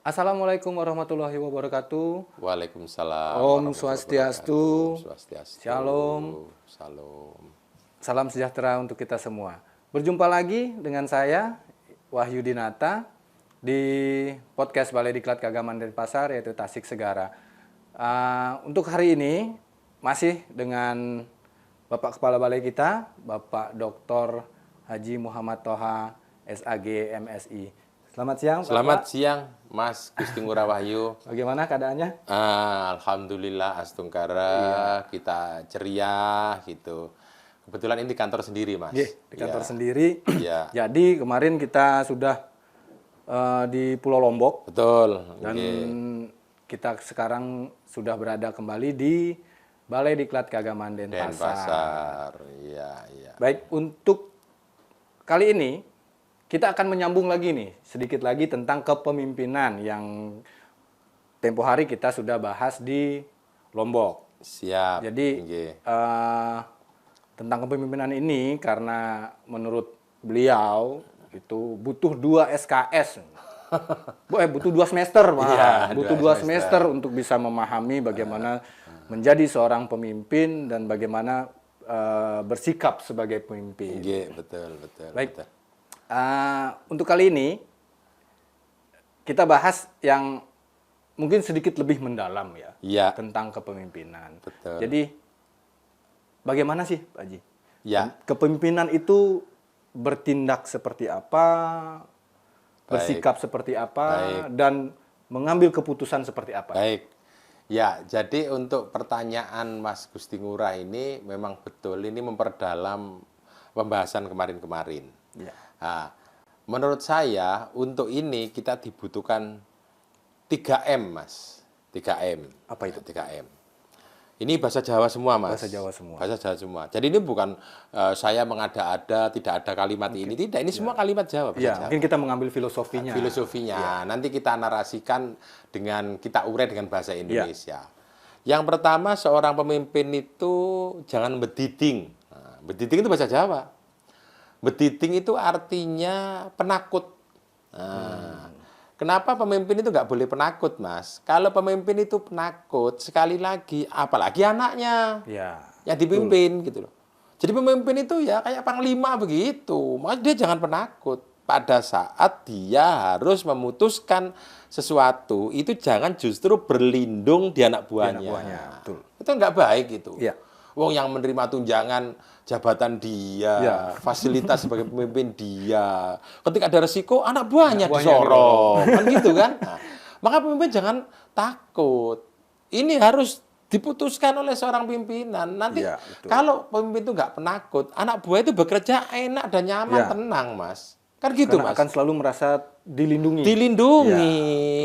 Assalamualaikum warahmatullahi wabarakatuh. Waalaikumsalam Om warahmatullahi Swastiastu. wabarakatuh. Swastiastu. Shalom. Salam. Salam sejahtera untuk kita semua. Berjumpa lagi dengan saya, Wahyu Dinata, di podcast Balai Diklat Keagamaan Denpasar, yaitu Tasik Segara. Untuk hari ini, masih dengan Bapak Kepala Balai kita, Bapak Dr. Haji Muhammad Toha, SAG, MSI. Selamat siang, Pak. Selamat siang, Mas Gusti Ngurah Wahyu. Bagaimana keadaannya? Alhamdulillah Astungkara, kita ceria gitu. Kebetulan ini di kantor sendiri, Mas. Di kantor Ya. sendiri. Ya. Jadi kemarin kita sudah di Pulau Lombok Betul. dan Oke. kita sekarang sudah berada kembali di Balai Diklat Keagamaan Denpasar. Denpasar. Iya, iya. Baik, untuk kali ini kita akan menyambung lagi nih sedikit lagi tentang kepemimpinan yang tempo hari kita sudah bahas di Lombok. Siap. Jadi Oke. tentang kepemimpinan ini karena menurut beliau itu butuh 2 SKS. Butuh 2 semester, Pak. Iya, Butuh 2 dua semester untuk bisa memahami bagaimana menjadi seorang pemimpin dan bagaimana bersikap sebagai pemimpin. Oke, betul, betul. Baik. Betul. Untuk kali ini kita bahas yang mungkin sedikit lebih mendalam ya Iya. tentang kepemimpinan. Betul. Jadi bagaimana sih, Pak Haji? Ya. Kepemimpinan itu bertindak seperti apa, bersikap seperti apa, dan mengambil keputusan seperti apa? Baik. Ya, jadi untuk pertanyaan Mas Gusti Ngurah ini memang betul ini memperdalam pembahasan kemarin-kemarin. Ya. Nah, menurut saya untuk ini kita dibutuhkan 3M, Mas. 3M. Apa itu? 3M. Ini bahasa Jawa semua, Mas. Bahasa Jawa semua. Bahasa Jawa semua. Jadi ini bukan saya mengada-ada, tidak ada kalimat ini. Tidak, ini semua kalimat Jawa. Bahasa Ya, Jawa. mungkin kita mengambil filosofinya. Filosofinya. Nanti kita narasikan dengan kita urai dengan bahasa Indonesia. Yang pertama, seorang pemimpin itu jangan bediding. Nah, bediding itu bahasa Jawa. Bediding itu artinya penakut. Nah, kenapa pemimpin itu nggak boleh penakut, Mas? Kalau pemimpin itu penakut, sekali lagi, apalagi anaknya Ya. yang dipimpin gitu loh. Jadi pemimpin itu ya kayak panglima begitu. Maka dia jangan penakut. Pada saat dia harus memutuskan sesuatu, itu jangan justru berlindung di anak buahnya. buahnya, betul. Itu nggak baik itu. Iya. Wong yang menerima tunjangan jabatan dia, Iya. fasilitas sebagai pemimpin dia. Ketika ada resiko, anak buahnya buahnya disorong. Kan gitu kan? Nah, maka pemimpin jangan takut. Ini harus diputuskan oleh seorang pimpinan. Nanti Iya, betul. kalau pemimpin itu nggak penakut, anak buah itu bekerja enak dan nyaman, Iya. tenang, Mas. Kan gitu, Karena Mas. akan selalu merasa dilindungi. Dilindungi,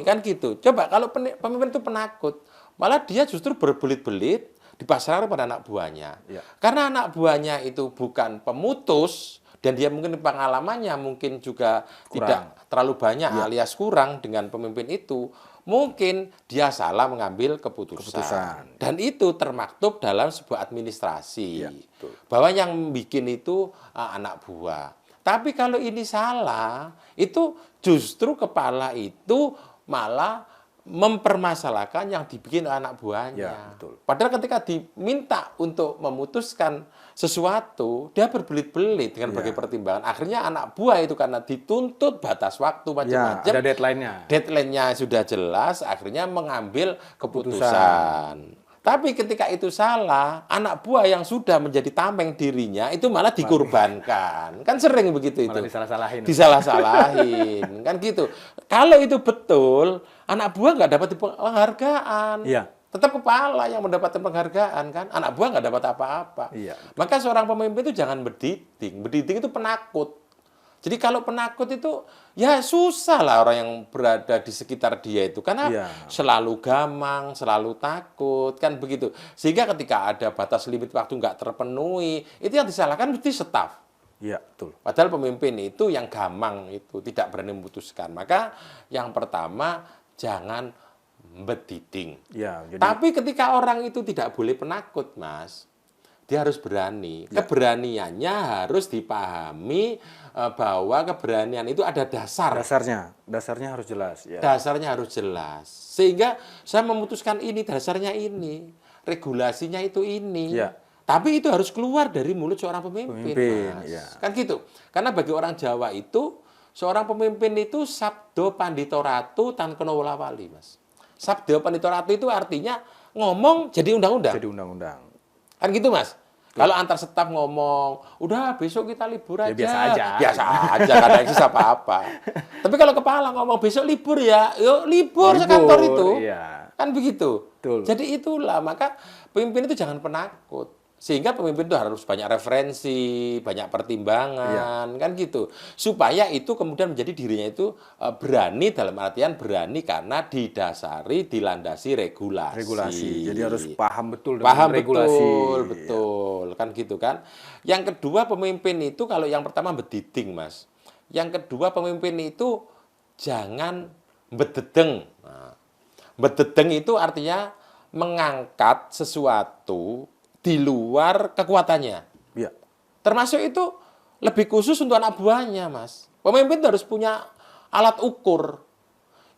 kan gitu. Coba kalau pemimpin itu penakut, malah dia justru berbelit-belit dipasarkan pada anak buahnya. Ya. Karena anak buahnya itu bukan pemutus dan dia mungkin pengalamannya mungkin juga tidak terlalu banyak alias kurang dengan pemimpin itu, mungkin dia salah mengambil keputusan. Dan itu termaktub dalam sebuah administrasi. Ya, betul. Bahwa yang bikin itu anak buah. Tapi kalau ini salah, itu justru kepala itu malah mempermasalahkan yang dibikin anak buahnya. Ya, betul. Padahal ketika diminta untuk memutuskan sesuatu, dia berbelit-belit dengan berbagai pertimbangan. Akhirnya anak buah itu karena dituntut batas waktu Ya, macam-macam. ada deadline-nya. Deadline-nya sudah jelas, akhirnya mengambil keputusan. Tapi ketika itu salah, anak buah yang sudah menjadi tameng dirinya itu malah dikorbankan. Kan sering begitu itu. Malah disalah-salahin. Disalah-salahin. Kan gitu. Kalau itu betul, anak buah nggak dapat penghargaan. Iya. Tetap kepala yang mendapatkan penghargaan kan. Anak buah nggak dapat apa-apa. Iya. Maka seorang pemimpin itu jangan berdiding. Berdiding itu penakut. Jadi kalau penakut itu ya susah lah orang yang berada di sekitar dia itu karena Iya. selalu gamang, selalu takut kan begitu. Sehingga ketika ada batas limit waktu nggak terpenuhi, itu yang disalahkan mesti staf. Iya, betul. Padahal pemimpin itu yang gamang itu tidak berani memutuskan. Maka yang pertama jangan bediding. Ya, jadi Tapi ketika orang itu tidak boleh penakut, Mas. Dia harus berani. Ya. Keberaniannya harus dipahami bahwa keberanian itu ada dasar. Dasarnya harus jelas. Ya. Dasarnya harus jelas. Sehingga saya memutuskan ini, dasarnya ini. Regulasinya itu ini. Ya. Tapi itu harus keluar dari mulut seorang pemimpin, Mas. Ya. Kan gitu. Karena bagi orang Jawa itu, seorang pemimpin itu sabdo pandito ratu tan kena wala-wali, Mas. Sabdo pandito ratu itu artinya ngomong jadi undang-undang. Jadi undang-undang. Kan gitu, Mas. Kalau antar staf ngomong, udah besok kita libur aja. Ya, biasa aja. Biasa aja, karena eksis apa-apa. Tapi kalau kepala ngomong besok libur ya, yuk libur sekantor itu. Iya. Kan begitu. Betul. Jadi itulah, maka pemimpin itu jangan penakut. Sehingga pemimpin itu harus banyak referensi, banyak pertimbangan, kan gitu. Supaya itu kemudian menjadi dirinya itu berani, dalam artian berani karena didasari, dilandasi regulasi. Jadi harus paham betul dengan Paham regulasi. betul, kan gitu kan. Yang kedua pemimpin itu, kalau yang pertama bediding, Mas. Yang kedua pemimpin itu jangan bededeng. Nah, bededeng itu artinya mengangkat sesuatu di luar kekuatannya. Ya. Termasuk itu lebih khusus untuk anak buahnya, Mas. Pemimpin itu harus punya alat ukur.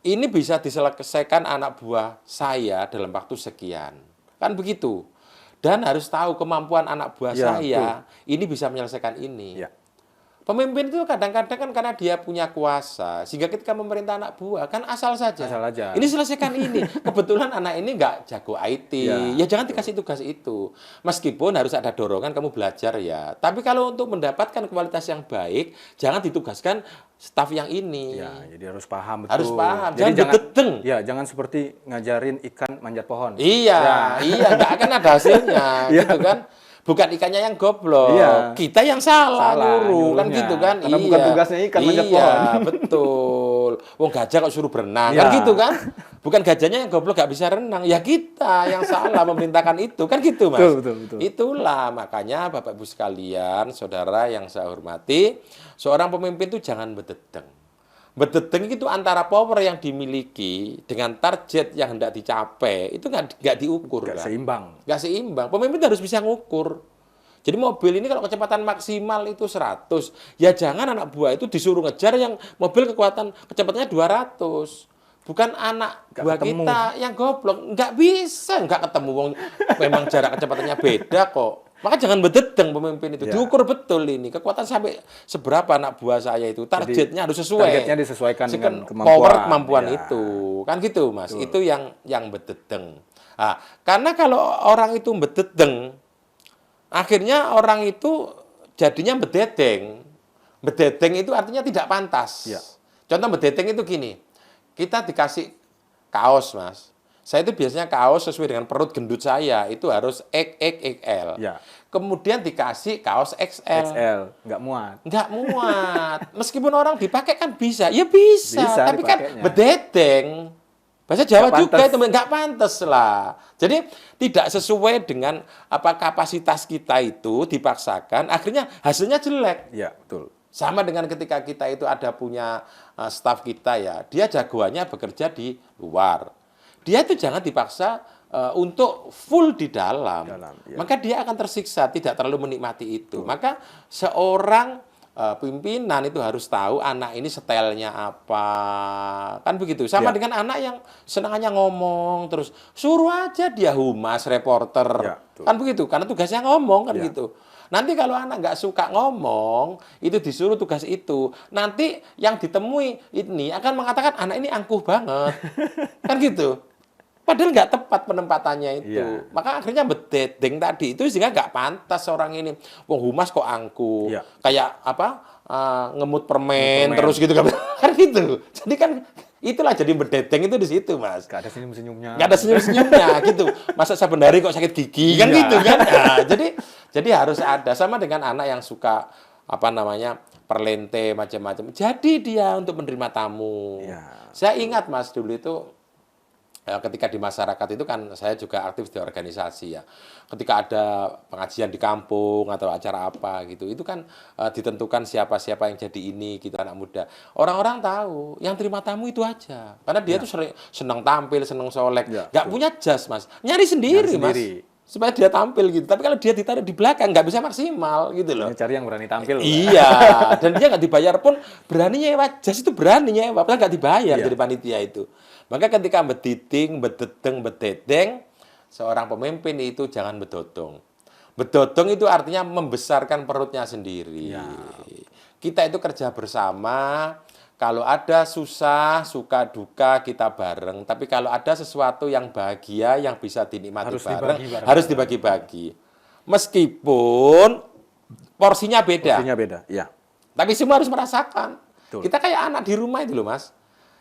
Ini bisa diselesaikan anak buah saya dalam waktu sekian. Kan begitu. Dan harus tahu kemampuan anak buah Ya, saya, ini bisa menyelesaikan ini. Ya. Pemimpin itu kadang-kadang kan karena dia punya kuasa, sehingga ketika memerintah anak buah, kan asal saja. Asal aja. Ini selesaikan ini. Kebetulan anak ini nggak jago IT, ya jangan dikasih tugas itu. Meskipun harus ada dorongan kamu belajar ya. Tapi kalau untuk mendapatkan kualitas yang baik, jangan ditugaskan staf yang ini. Ya, jadi harus paham betul. Harus paham, Jadi jangan bededeng. Ya, jangan seperti ngajarin ikan manjat pohon. Iya, iya, nggak akan ada hasilnya, gitu kan. Bukan ikannya yang goblok, Iya. kita yang salah nyuruh, kan nyuruhnya. gitu kan. Karena bukan tugasnya ikan manjat pohon. Iya, betul. Wong gajah kok suruh berenang, kan Iya. gitu kan. Bukan gajahnya yang goblok gak bisa renang, ya kita yang salah memerintahkan itu, kan gitu, Mas. Betul. Itulah makanya Bapak Ibu sekalian, saudara yang saya hormati, seorang pemimpin itu jangan bededeng. Bededeng itu antara power yang dimiliki dengan target yang hendak dicapai itu nggak diukur, Nggak kan? seimbang. Nggak seimbang. Pemimpin harus bisa ngukur. Jadi mobil ini kalau kecepatan maksimal itu 100, ya jangan anak buah itu disuruh ngejar yang mobil kecepatannya 200. Bukan anak Nggak buah ketemu. kita yang goblok, nggak bisa, nggak ketemu. Wong, memang jarak kecepatannya beda kok. Maka jangan bededeng pemimpin itu. Ya. Diukur betul ini. Kekuatan sampai seberapa anak buah saya itu. Targetnya harus sesuai. Targetnya disesuaikan dengan Kemampuan Ya. itu. Kan gitu, Mas. Itu yang bededeng. Nah, karena kalau orang itu bededeng, akhirnya orang itu jadinya bededeng. Bededeng itu artinya tidak pantas. Ya. Contoh bededeng itu gini. Kita dikasih kaos, Mas. Saya itu biasanya kaos sesuai dengan perut gendut saya, itu harus XXL. Ya. Kemudian dikasih kaos XL. XL, nggak muat. Nggak muat. Meskipun orang dipakai kan bisa. Ya bisa. Bisa Tapi kan dipakainya. bededeng. Bahasa Jawa Nggak juga pantas. itu nggak pantas lah. Jadi tidak sesuai dengan apa kapasitas kita itu dipaksakan, akhirnya hasilnya jelek. Ya, betul. Sama dengan ketika kita itu ada punya staf kita ya, dia jagoannya bekerja di luar. Dia itu jangan dipaksa untuk full di dalam. Ya. Maka dia akan tersiksa, tidak terlalu menikmati itu. Maka seorang pimpinan itu harus tahu anak ini stylenya apa. Kan begitu. Sama Ya. dengan anak yang senangannya ngomong, terus suruh aja dia humas, reporter. Ya, betul. Kan begitu, karena tugasnya ngomong kan Ya. gitu. Nanti kalau anak nggak suka ngomong, itu disuruh tugas itu. Nanti yang ditemui ini akan mengatakan anak ini angkuh banget. Kan gitu. Padahal nggak tepat penempatannya itu. Iya. Maka akhirnya bededeng tadi itu sehingga nggak pantas orang ini. Wong humas kok angkuh. Iya. Kayak apa? Ngemut permen Permen. terus gitu kan. Kan gitu. Jadi kan itulah jadi bededeng itu di situ, Mas. Nggak ada senyum-senyumnya. Nggak ada senyum-senyumnya gitu. Masa saben hari kok sakit gigi kan Iya. gitu kan. Nah, jadi harus ada sama dengan anak yang suka apa namanya perlente macam-macam. Jadi dia untuk menerima tamu. Iya. Saya ingat, Mas, dulu itu ketika di masyarakat itu kan saya juga aktif di organisasi ya. Ketika ada pengajian di kampung atau acara apa gitu, itu kan ditentukan siapa-siapa yang jadi ini gitu anak muda. Orang-orang tahu yang terima tamu itu aja. Karena dia tuh senang tampil, senang solek. Ya, Nggak punya jas, Mas. Nyari sendiri, Nyari Mas. sendiri. supaya dia tampil gitu. Tapi kalau dia ditaruh di belakang nggak bisa maksimal gitu loh. Cari yang berani tampil. Iya, dan dia nggak dibayar pun berani nyewa. Jas itu berani nyewa, padahal nggak dibayar Iya. jadi panitia itu. Maka ketika betiting, bedeteng, bededeng, seorang pemimpin itu jangan bedotong. Bedotong itu artinya membesarkan perutnya sendiri. Ya. Kita itu kerja bersama. Kalau ada susah, suka, duka, kita bareng. Tapi kalau ada sesuatu yang bahagia, yang bisa dinikmati Harus bareng, dibagi bareng. harus dibagi-bagi. Meskipun porsinya beda. Porsinya beda. Iya. Tapi semua harus merasakan. Betul. Kita kayak anak di rumah itu loh, Mas.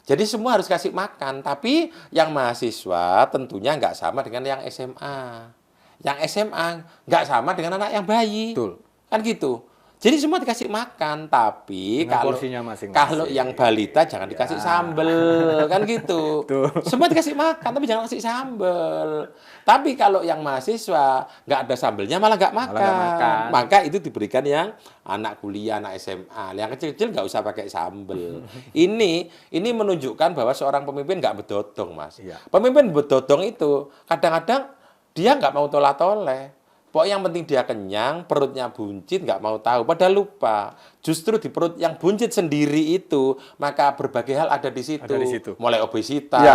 Jadi semua harus kasih makan. Tapi yang mahasiswa tentunya nggak sama dengan yang SMA. Yang SMA nggak sama dengan anak yang bayi. Betul. Kan gitu. Jadi semua dikasih makan, tapi Dengan kalau porsinya masing-masing. kalau yang balita jangan dikasih sambel, kan gitu. Tuh. Semua dikasih makan, tapi jangan kasih sambel. Tapi kalau yang mahasiswa nggak ada sambelnya malah nggak makan. nggak makan. Maka itu diberikan yang anak kuliah, anak SMA. Yang kecil-kecil nggak usah pakai sambel. Ini menunjukkan bahwa seorang pemimpin nggak bedotong, Mas. Iya. Pemimpin bedotong itu kadang-kadang dia nggak mau tola-toleh. Pokoknya yang penting dia kenyang, perutnya buncit, nggak mau tahu. Padahal lupa. Justru di perut yang buncit sendiri itu, maka berbagai hal ada di situ. Ada di situ. Mulai obesitas, Ya.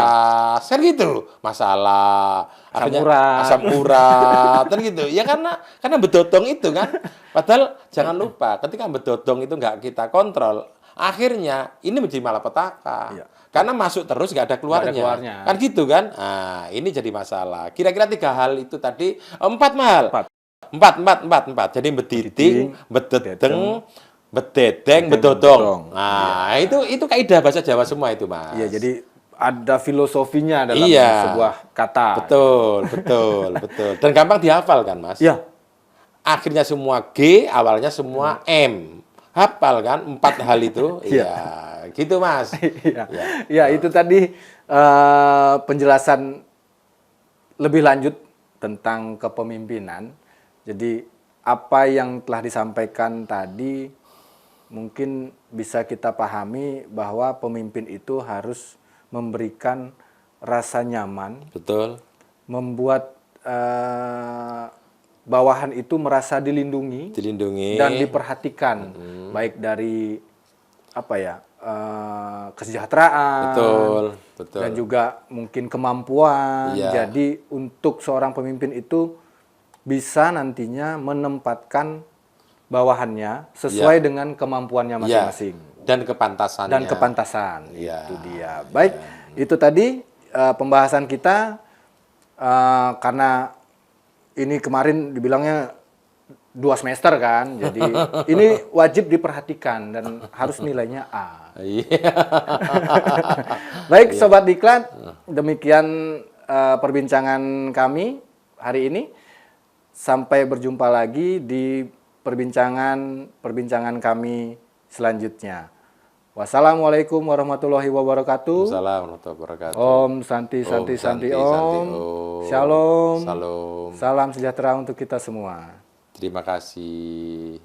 kan gitu. Masalah. Asam Akhirnya urat. Asam urat, kan gitu. Ya karena bedotong itu kan. Padahal jangan lupa, ketika bedotong itu nggak kita kontrol, akhirnya ini menjadi malapetaka. Iya. Karena masuk terus nggak ada keluarnya. Nggak ada keluarnya. Kan gitu kan? Nah, ini jadi masalah. Kira-kira 3 hal itu tadi, 4 mal. Empat. Jadi bediting, bedeteng, bededeng, bedodong. Nah, itu kaidah bahasa Jawa semua itu, Mas. Iya, jadi ada filosofinya dalam Iya. sebuah kata. Betul. Dan gampang dihafal kan, Mas? Iya. Akhirnya semua G, awalnya semua M. Hafal kan 4 hal itu? Iya, gitu, Mas. Iya. Ya. Ya, itu tadi penjelasan lebih lanjut tentang kepemimpinan. Jadi apa yang telah disampaikan tadi mungkin bisa kita pahami bahwa pemimpin itu harus memberikan rasa nyaman, Betul. membuat bawahan itu merasa dilindungi Dilindungi. dan diperhatikan, baik dari apa ya, kesejahteraan, Betul. dan juga mungkin kemampuan. Iya. Jadi untuk seorang pemimpin itu bisa nantinya menempatkan bawahannya sesuai dengan kemampuannya masing-masing Dan kepantasannya. dan kepantasan. Iya. Itu dia. Baik, itu tadi pembahasan kita karena ini kemarin dibilangnya 2 semester kan, jadi ini wajib diperhatikan dan harus nilainya A. Iya. Baik, Sobat Diklat, demikian perbincangan kami hari ini. Sampai berjumpa lagi di perbincangan kami selanjutnya. Wassalamualaikum warahmatullahi wabarakatuh. Assalamualaikum warahmatullahi wabarakatuh. Om Santi Santi Santi Om. Shalom. Salam. Salam sejahtera untuk kita semua. Terima kasih.